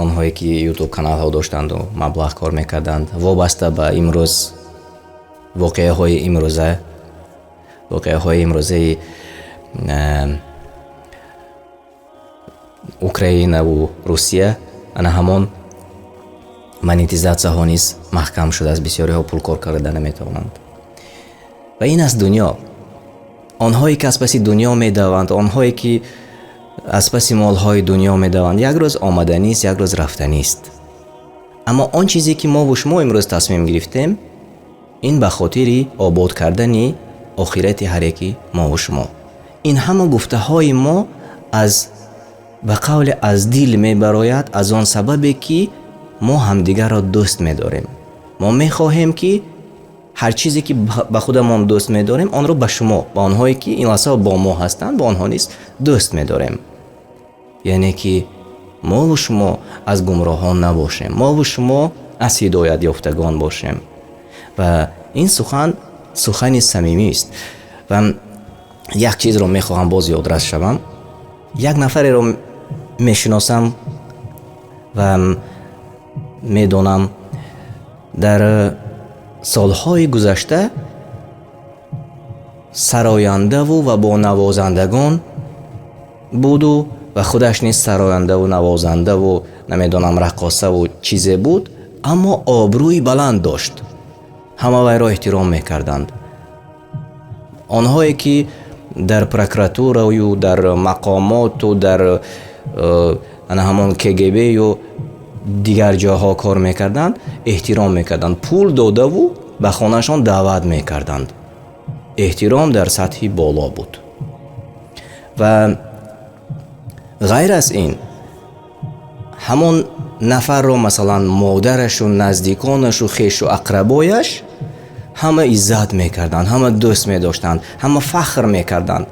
онҳое ки ютуб каналҳо доштанду маблағ кор мекарданд вобаста ба имрӯз воқеаҳои имрӯзаи Украинаву Русия ана ҳамон монетизатсияҳо низ маҳкам шудааст. Бисёриҳо пулкор карда наметавонанд. ва ин аст дунё. онҳое ки аз паси дунё медаванд, онҳое ки аз паси молҳои дунё медаванд, як рӯз омаданист, як рӯз рафтанист. аммо он чизе ки мову шумо имрӯз тасмим гирифтем, ин ба хотири обод кардани охирати ҳар яки мову шумо. ин ҳама гуфтаҳои мо ба қавле аз дил мебарояд, аз он сабабе ки мо ҳамдигарро дӯст медорем. мо мехоҳем ки ҳар чизе ки ба худамон дӯст медорем, онро ба шумо, ба онҳое ки ин лаҳза бо мо ҳастанд, ба онҳо низ дӯст медорем. яъне ки мову шумо аз гумроҳон набошем, мову шумо аз ҳидоят ёфтагон бошем. ва ин сухани самимист. ва як чизро мехоҳам боз ёдрас шавам. як нафареро мешиносам ва медонам дар солҳои гузашта сарояндаву ва бо навозандагон буду ва худаш низ сарояндаву навозандаву намедонам раққосаву чизе буд, аммо обрӯи баланд дошт. ҳама вайро эҳтиром мекарданд. онҳое ки дар прокуратураю, дар мақомоту, дар ҳамон КГБ ё дигар ҷоҳо кор мекарданд, эҳтиром мекарданд. пул додаву ба хонашон даъват мекарданд. эҳтиром дар сатҳи боло буд. ва ғайр аз ин, ҳамон нафарро масалан модарашу, наздиконашу, хешу ақрабояш ҳама иззат мекарданд, ҳама дӯст медоштанд, ҳама фахр мекарданд.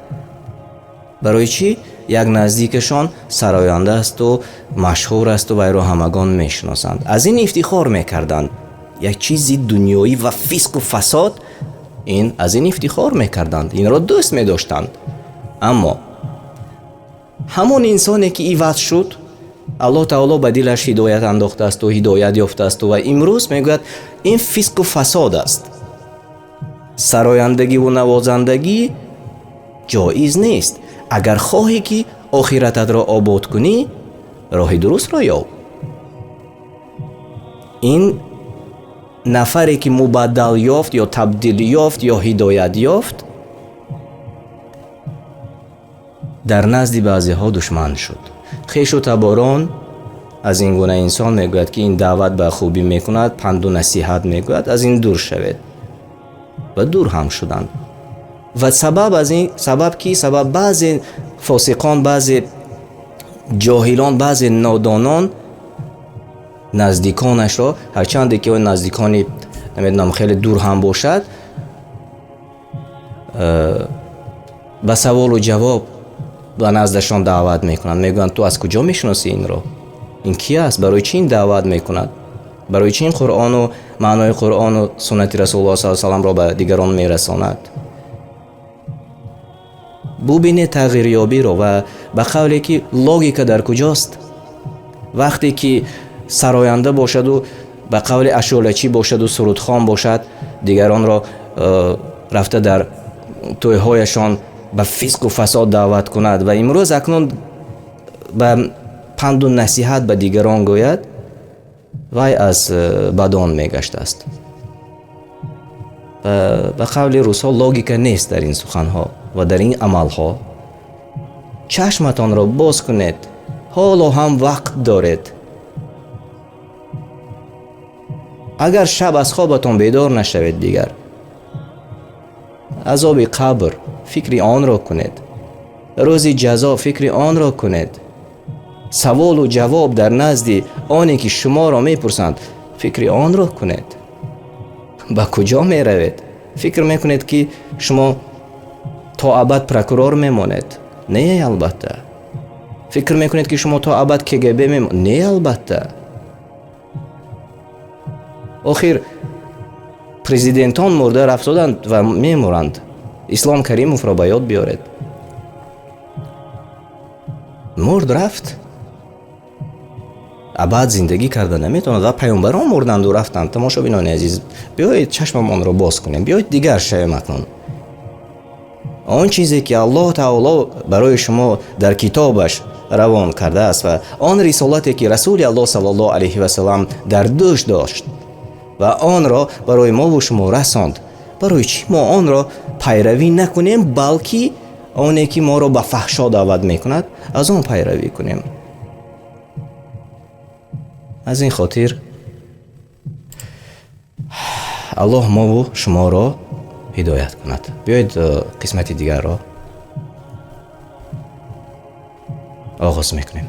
барои чӣ? як наздикашон сароянда асту машҳур асту вайро ҳамагон мешиносанд. аз ин ифтихор мекарданд. як чизи дунёӣ ва фисқу фасод, аз ин ифтихор мекарданд, инро дӯст медоштанд. аммо ҳамон инсоне ки иваз шуд, аллоҳ таоло ба дилаш ҳидоят андохтаасту, ҳидоят ёфтаасту ва имрӯз мегӯяд ин фисқу фасод аст. сарояндагиву навозандагӣ ҷоиз нест. агар хоҳӣ ки охирататро обод кунӣ, роҳи дурустро ёб. ин нафаре ки мубаддал ёфт ё табдил ёфт ё ҳидоят ёфт, дар назди баъзеҳо душман шуд. хешу таборон аз ин гуна инсон мегӯяд ки ин даъват ба хубӣ мекунад, панду насиҳат мегӯяд, аз ин дур шавед. ва дур ҳам шуданд. ва сабаб баъзе фосиқон, баъзе ҷоҳилон, баъзе нодонон наздиконашро, ҳарчанде ки он наздикони намедонам хеле дур ҳам бошад, ба саволу ҷавоб ба наздашон даъват мекунанд. мегӯянд ту аз куҷо мешиносӣ инро? ин ки аст? барои чӣ ин даъват мекунад? барои чӣ ин қуръону маънои қуръону суннати расулуллоҳ саллаллоҳу алайҳи ва салламро ба дигарон мерасонад? бубинед тағйирёбиро ва ба қавле ки логика дар куҷост? вақте ки сароянда бошаду ба қавли ашӯлачӣ бошаду сурудхон бошад, дигаронро рафта дар тӯйҳояшон ба фисқу фасод даъват кунад ва имрӯз акнун ба панду насиҳат ба дигарон гӯяд, вай аз бадон мегаштааст. ба қавли русҳо логика нест дар ин суханҳо ва дар ин амалҳо. чашматонро боз кунед, ҳоло ҳам вақт доред. агар шаб аз хобатон бедор нашавед дигар, азоби қабр фикри онро кунед, рӯзи ҷазо фикри онро кунед, саволу ҷавоб дар назди оне ки шуморо мепурсанд фикри онро кунед. ба куҷо меравед? фикр мекунед ки шумо то абад прокурор мемонед? Не, албатта. фикр мекунед ки шумо то абад КГБ мемонед? Не, албатта. охир президентон мурда рафтоданд ва мемуранд. ислом каримовро ба ёд биёред. мурд рафт. абад зиндагӣ карда наметавонад ва пайғамбарон мурданду рафтанд. Тамошобинони азиз, биёед чашмамонро боз кунем, биёед дигар шавем акнун. он чизе ки Аллоҳ таоло барои шумо дар китобаш равон кардааст ва он рисолате ки расули Аллоҳ саллаллоҳу алайҳи васалам дар дӯш дошт ва онро барои мову шумо расонд, барои чӣ мо онро пайравӣ накунем, балки оне ки моро ба фаҳшо даъват мекунад, аз он пайравӣ кунем. аз ин хотир Аллоҳ мову шуморо ҳидоят кунад. биёед қисмати дигарро оғоз мекунем.